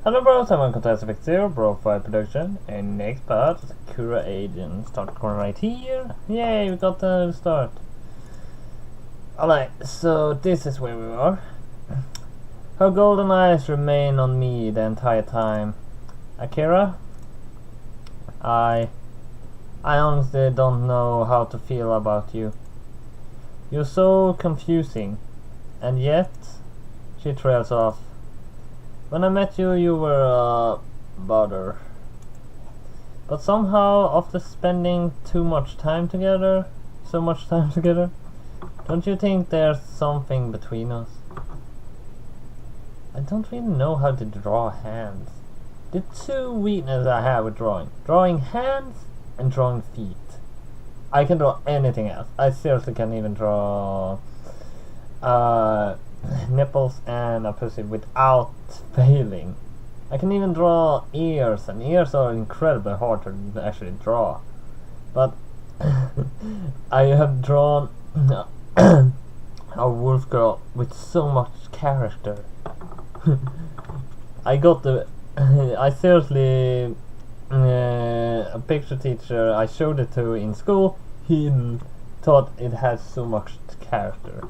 Hello bros, I'm on Contest 0, BroFive production, and next part, Sakura agent. Start corner right here. Yay, we got the start. Alright, so this is where we are. Her golden eyes remain on me the entire time. Akira, I honestly don't know how to feel about you. You're so confusing, and yet, she trails off. When I met you, you were a bother. But somehow, after spending so much time together, don't you think there's something between us? I don't really know how to draw hands. The two weaknesses I have with drawing hands and drawing feet. I can draw anything else. I seriously can't even draw nipples and a pussy without failing. I can even draw ears, and ears are incredibly hard to actually draw. But I have drawn a wolf girl with so much character. I seriously, a picture teacher I showed it to in school, he thought it had so much character.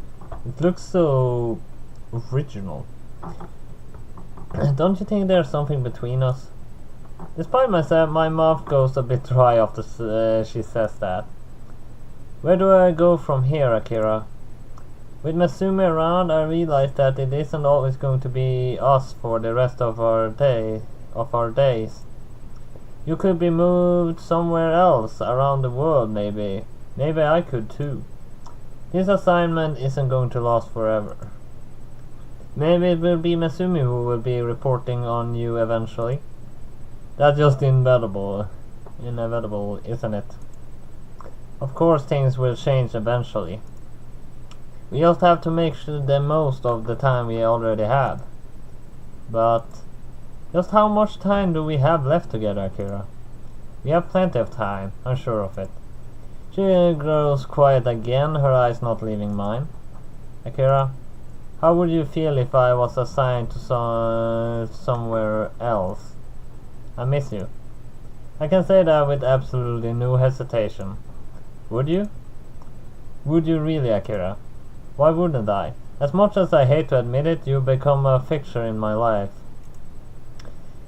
It looks so original. Don't you think there's something between us? Despite myself, my mouth goes a bit dry after she says that. Where do I go from here, Akira? With Masumi around, I realize that it isn't always going to be us for the rest of our days. You could be moved somewhere else around the world, maybe. Maybe I could too. This assignment isn't going to last forever. Maybe it will be Masumi who will be reporting on you eventually. That's just inevitable, isn't it? Of course things will change eventually. We just have to make sure the most of the time we already have. But just how much time do we have left together, Akira? We have plenty of time, I'm sure of it. She grows quiet again, her eyes not leaving mine. Akira, how would you feel if I was assigned to somewhere else? I miss you. I can say that with absolutely no hesitation. Would you? Would you really, Akira? Why wouldn't I? As much as I hate to admit it, you become a fixture in my life.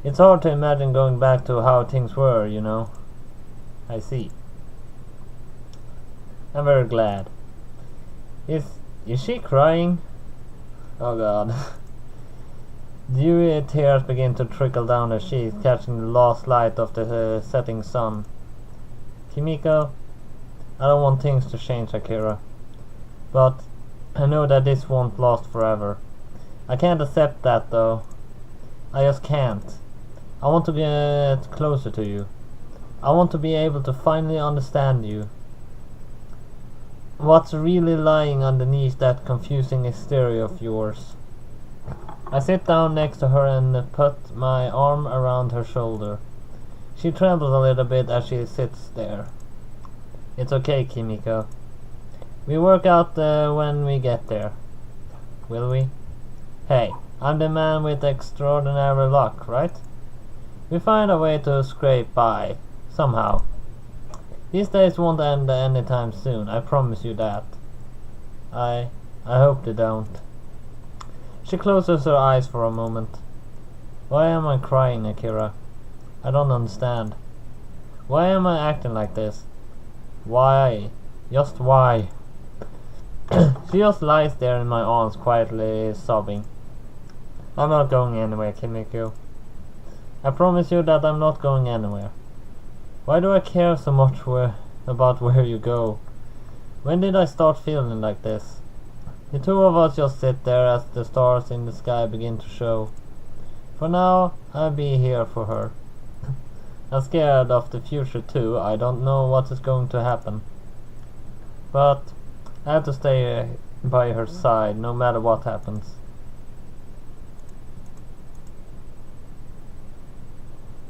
It's hard to imagine going back to how things were, you know. I see. I'm very glad. Is she crying? Oh god. Dewy tears begin to trickle down her cheeks, catching the last light of the setting sun. Kimiko, I don't want things to change, Akira. But I know that this won't last forever. I can't accept that though. I just can't. I want to get closer to you. I want to be able to finally understand you. What's really lying underneath that confusing exterior of yours? I sit down next to her and put my arm around her shoulder. She trembles a little bit as she sits there. It's okay, Kimiko. We work out when we get there. Will we? Hey, I'm the man with extraordinary luck, right? We find a way to scrape by, somehow. These days won't end anytime soon, I promise you that. I hope they don't. She closes her eyes for a moment. Why am I crying, Akira? I don't understand. Why am I acting like this? Why? Just why? She just lies there in my arms, quietly sobbing. I'm not going anywhere, Kimiko. I promise you that I'm not going anywhere. Why do I care so much about where you go? When did I start feeling like this? The two of us just sit there as the stars in the sky begin to show. For now, I'll be here for her. I'm scared of the future too. I don't know what is going to happen. But I have to stay by her side no matter what happens.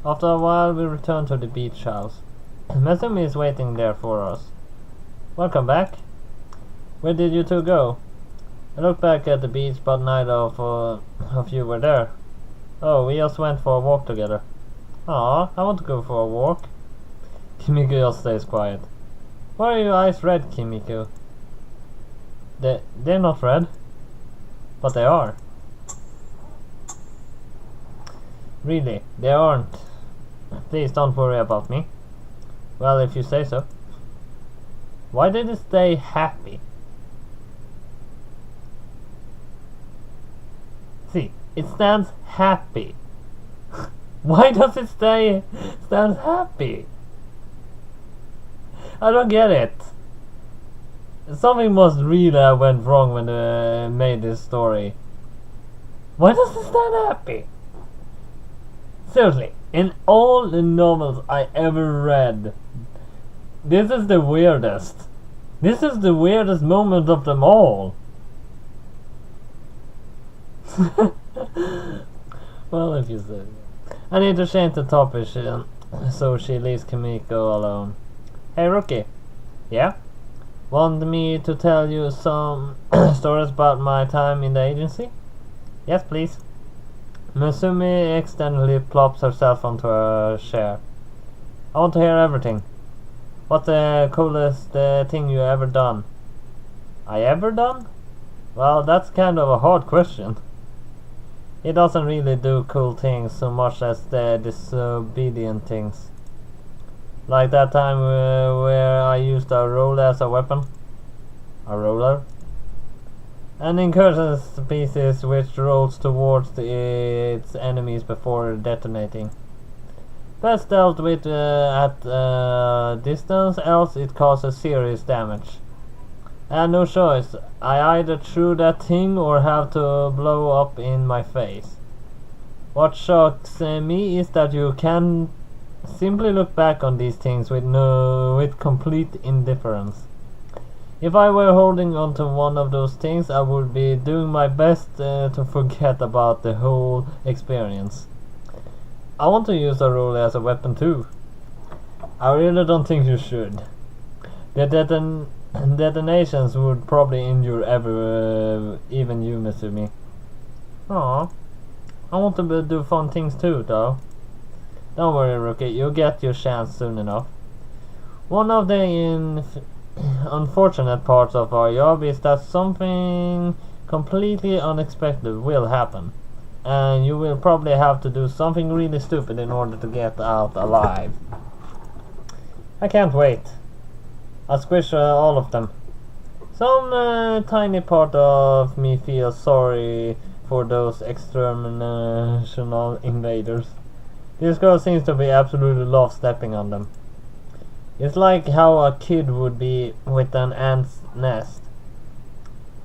After a while we return to the beach house. Masumi is waiting there for us. Welcome back. Where did you two go? I looked back at the beach, but neither of you were there. Oh, we just went for a walk together. Aw, I want to go for a walk. Kimiko just stays quiet. Why are your eyes red, Kimiko? They're not red. But they are. Really, they aren't. Please don't worry about me. Well, if you say so. Why did it stay happy? See, it stands happy. Why does it stand happy? I don't get it. Something must really have went wrong when they made this story. Why does it stand happy? Seriously, in all the novels I ever read, this is the weirdest. This is the weirdest moment of them all. Well, if you say. I need to change the topic, so she leaves Kimiko alone. Hey, Rookie. Yeah? Want me to tell you some stories about my time in the agency? Yes, please. Masumi accidentally plops herself onto a chair. I want to hear everything. What's the coolest thing you ever done? I ever done? Well, that's kind of a hard question. He doesn't really do cool things so much as the disobedient things. Like that time where I used a roller as a weapon. A roller? An incursion species which rolls towards its enemies before detonating. Best dealt with at distance, else it causes serious damage. I had no choice. I either threw that thing or have to blow up in my face. What shocks me is that you can simply look back on these things with complete indifference. If I were holding onto one of those things, I would be doing my best to forget about the whole experience. I want to use a roller as a weapon too. I really don't think you should. The detonations would probably injure even you, Masumi. Aww. I want to do fun things too, though. Don't worry, Rookie, you'll get your chance soon enough. One of the unfortunate parts of our job is that something completely unexpected will happen. And you will probably have to do something really stupid in order to get out alive. I can't wait. I'll squish all of them. Some tiny part of me feels sorry for those exterminational invaders. This girl seems to be absolutely love stepping on them. It's like how a kid would be with an ant's nest.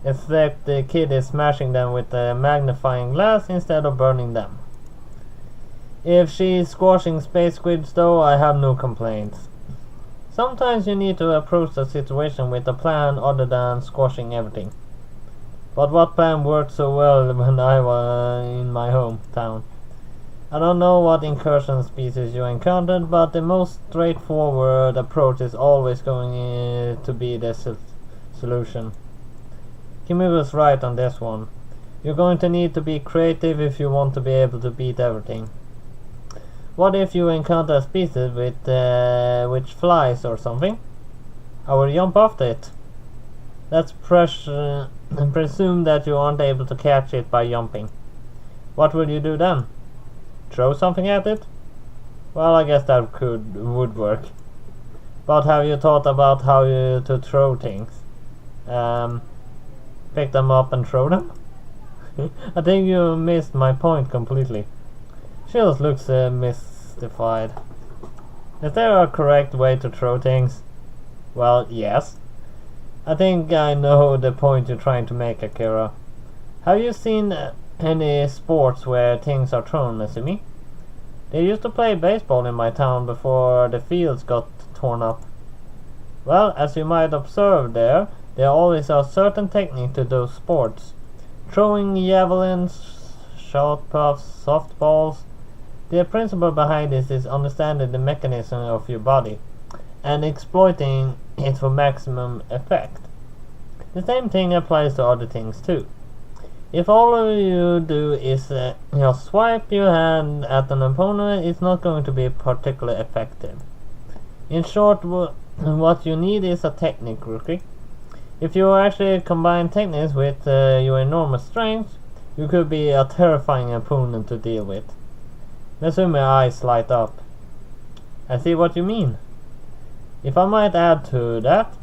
Except the kid is smashing them with a magnifying glass instead of burning them. If she's squashing space squids though, I have no complaints. Sometimes you need to approach the situation with a plan other than squashing everything. But what plan worked so well when I was in my hometown? I don't know what incursion species you encountered, but the most straightforward approach is always going to be the solution. Kimiko's right on this one. You're going to need to be creative if you want to be able to beat everything. What if you encounter a species with which flies or something? I will jump after it. Let's presume that you aren't able to catch it by jumping. What will you do then? Throw something at it? Well, I guess that would work. But have you thought about how to throw things? Pick them up and throw them? I think you missed my point completely. She just looks mystified. Is there a correct way to throw things? Well, yes. I think I know the point you're trying to make, Akira. Have you seen any sports where things are thrown, Masumi? They used to play baseball in my town before the fields got torn up. Well, as you might observe there always a certain technique to those sports. Throwing javelins, shot puffs, softballs. The principle behind this is understanding the mechanism of your body and exploiting it for maximum effect. The same thing applies to other things too. If all of you do is swipe your hand at an opponent, it's not going to be particularly effective. In short, what you need is a technique, rookie. If you actually combine techniques with your enormous strength, you could be a terrifying opponent to deal with. Mesumi eyes light up. I see what you mean. If I might add to that,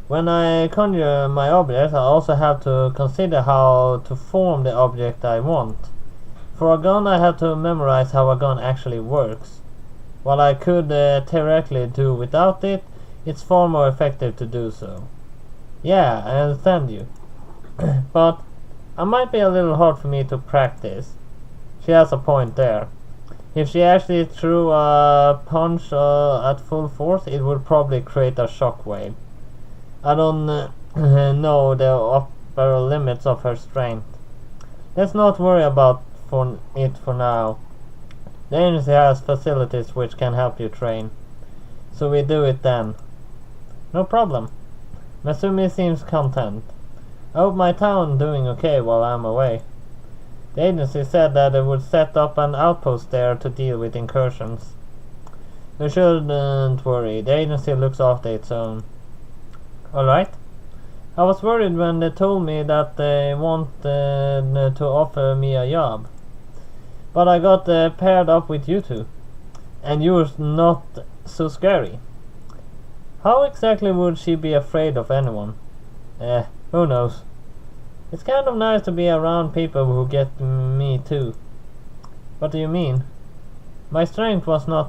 when I conjure my object, I also have to consider how to form the object I want. For a gun, I have to memorize how a gun actually works. While I could theoretically do without it, it's far more effective to do so. Yeah, I understand you. But it might be a little hard for me to practice. She has a point there. If she actually threw a punch at full force, it would probably create a shockwave. I don't know the upper limits of her strength. Let's not worry about it for now. The agency has facilities which can help you train. So we do it then. No problem. Masumi seems content. I hope my town doing okay while I'm away. The agency said that they would set up an outpost there to deal with incursions. You shouldn't worry. The agency looks after its own. Alright. I was worried when they told me that they wanted to offer me a job. But I got paired up with you two. And you're not so scary. How exactly would she be afraid of anyone? Who knows. It's kind of nice to be around people who get me too. What do you mean? My strength was no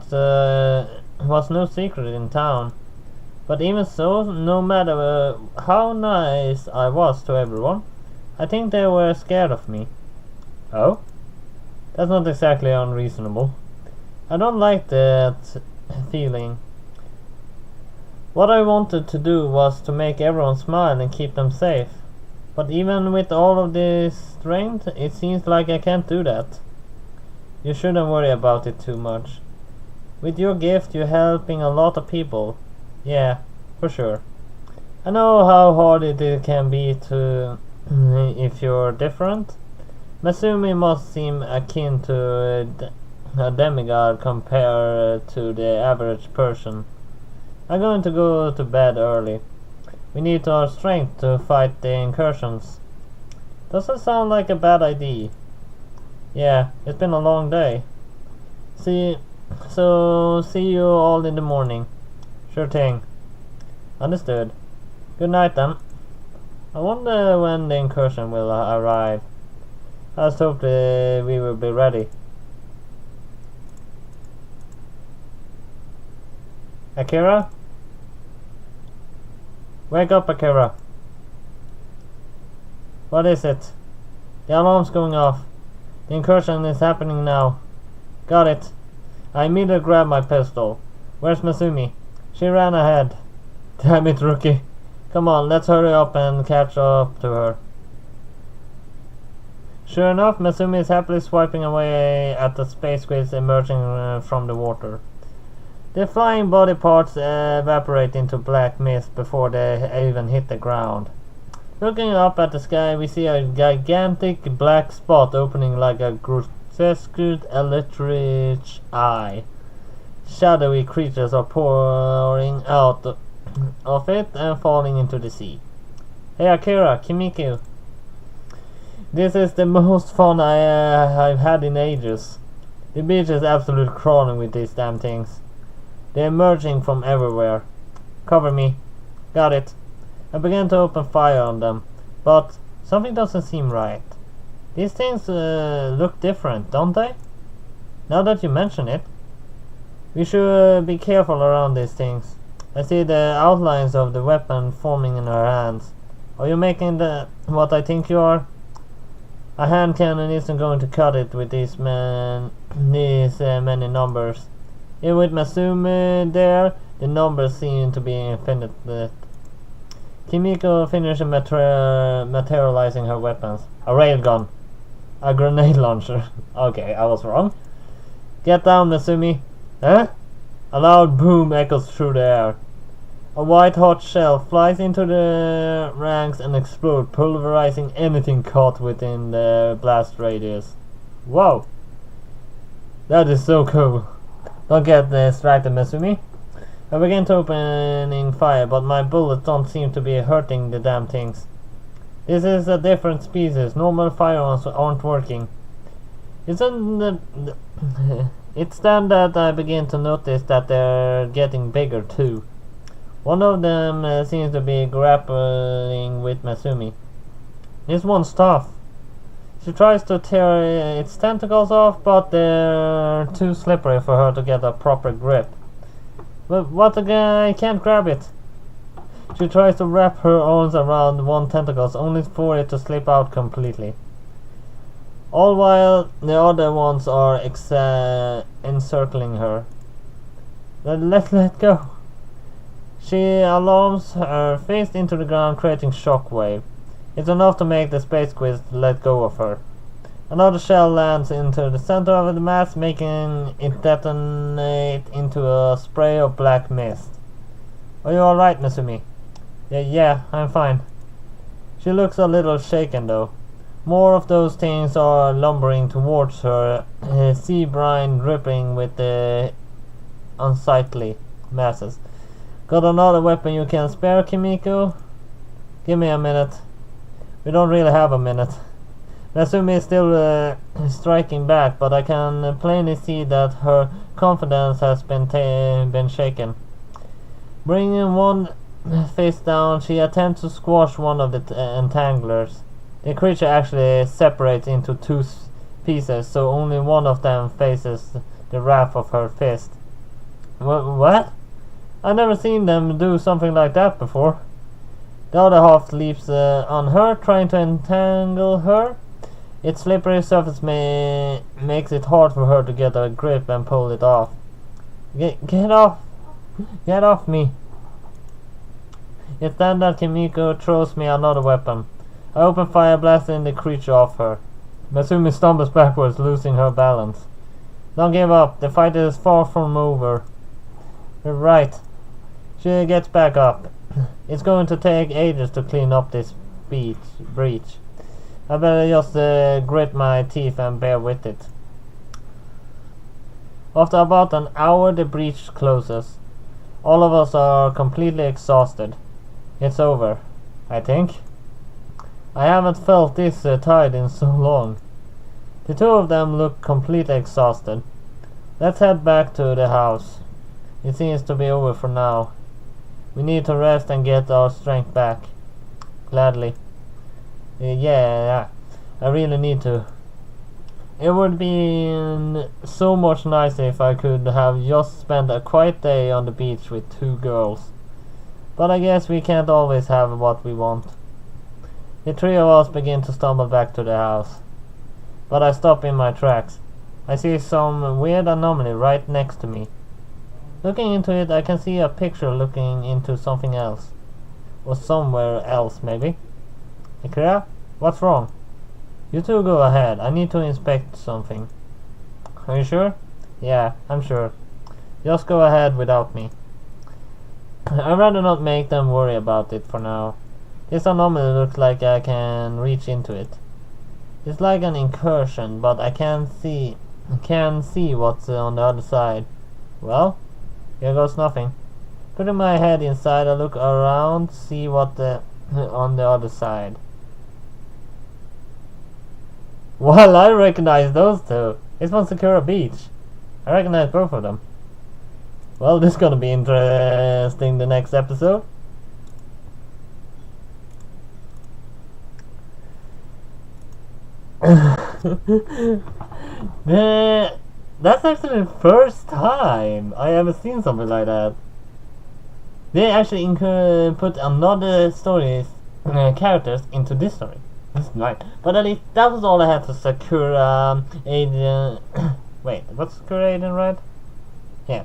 secret in town. But even so, no matter how nice I was to everyone, I think they were scared of me. Oh? That's not exactly unreasonable. I don't like that feeling. What I wanted to do was to make everyone smile and keep them safe. But even with all of this strength, it seems like I can't do that. You shouldn't worry about it too much. With your gift, you're helping a lot of people. Yeah, for sure. I know how hard it can be to if you're different. Masumi must seem akin to a demigod compared to the average person. I'm going to go to bed early. We need our strength to fight the incursions. Doesn't sound like a bad idea. Yeah, it's been a long day. See you all in the morning. Sure thing. Understood. Good night then. I wonder when the incursion will arrive. I just hope we will be ready. Akira? Wake up, Akira. What is it? The alarm's going off. The incursion is happening now. Got it. I immediately grabbed my pistol. Where's Masumi? She ran ahead. Damn it, rookie. Come on, let's hurry up and catch up to her. Sure enough, Masumi is happily swiping away at the space squids emerging from the water. The flying body parts evaporate into black mist before they even hit the ground. Looking up at the sky, we see a gigantic black spot opening like a grotesque electric eye. Shadowy creatures are pouring out of it and falling into the sea. Hey Akira, Kimiko. This is the most fun I've had in ages. The beach is absolutely crawling with these damn things. They're emerging from everywhere. Cover me. Got it. I began to open fire on them, but something doesn't seem right. These things look different, don't they? Now that you mention it. We should be careful around these things. I see the outlines of the weapon forming in her hands. Are you making what I think you are? A hand cannon isn't going to cut it with these many numbers. Even with Masumi there, the numbers seem to be infinite. Kimiko finished materializing her weapons. A railgun. A grenade launcher. Okay, I was wrong. Get down, Masumi. Huh? A loud boom echoes through the air. A white-hot shell flies into the ranks and explodes, pulverizing anything caught within the blast radius. Whoa! That is so cool. Don't get distracted, Mesumi. I begin to opening fire, but my bullets don't seem to be hurting the damn things. This is a different species. Normal firearms aren't working. It's then that I begin to notice that they're getting bigger too. One of them seems to be grappling with Mesumi. This one's tough. She tries to tear its tentacles off, but they're too slippery for her to get a proper grip. But what again? I can't grab it. She tries to wrap her arms around one tentacle, only for it to slip out completely. All while the other ones are encircling her. Let go. She alarms her face into the ground, creating shockwave. It's enough to make the space squid let go of her. Another shell lands into the center of the mass, making it detonate into a spray of black mist. Are you alright, Mesumi? Yeah, I'm fine. She looks a little shaken though. More of those things are lumbering towards her, sea brine dripping with the unsightly masses. Got another weapon you can spare, Kimiko? Give me a minute. We don't really have a minute. Nasumi is still striking back, but I can plainly see that her confidence has been shaken. Bringing one fist down, she attempts to squash one of the entanglers. The creature actually separates into two pieces, so only one of them faces the wrath of her fist. What? I've never seen them do something like that before. The other half leaps on her, trying to entangle her. Its slippery surface makes it hard for her to get a grip and pull it off. Get off! Get off me! It's then that Kimiko throws me another weapon. I open fire, blasting the creature off her. Mesumi stumbles backwards, losing her balance. Don't give up. The fight is far from over. You're right. She gets back up. It's going to take ages to clean up this breach. I better just grit my teeth and bear with it. After about an hour, the breach closes. All of us are completely exhausted. It's over, I think. I haven't felt this tired in so long. The two of them look completely exhausted. Let's head back to the house. It seems to be over for now. We need to rest and get our strength back. Gladly. Yeah, I really need to. It would be so much nicer if I could have just spent a quiet day on the beach with two girls. But I guess we can't always have what we want. The three of us begin to stumble back to the house. But I stop in my tracks. I see some weird anomaly right next to me. Looking into it, I can see a picture looking into something else. Or somewhere else, maybe. Sakura, what's wrong? You two go ahead. I need to inspect something. Are you sure? Yeah, I'm sure. Just go ahead without me. I'd rather not make them worry about it for now. This anomaly looks like I can reach into it. It's like an incursion, but I can't see what's on the other side. Well, here goes nothing. Putting my head inside, I look around, see what on the other side. Well, I recognize those two. It's from Sakura Beach. I recognize both of them. Well, this is gonna be interesting the next episode. That's actually the first time I ever seen something like that. They actually put another story's characters into this story. This is nice. But at least that was all I had for Sakura Agent. Wait, what's Sakura Agent, right? Yeah.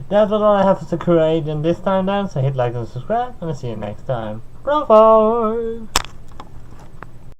That was all I have for Sakura Agent this time then. So hit like and subscribe, and I'll see you next time. BroFive!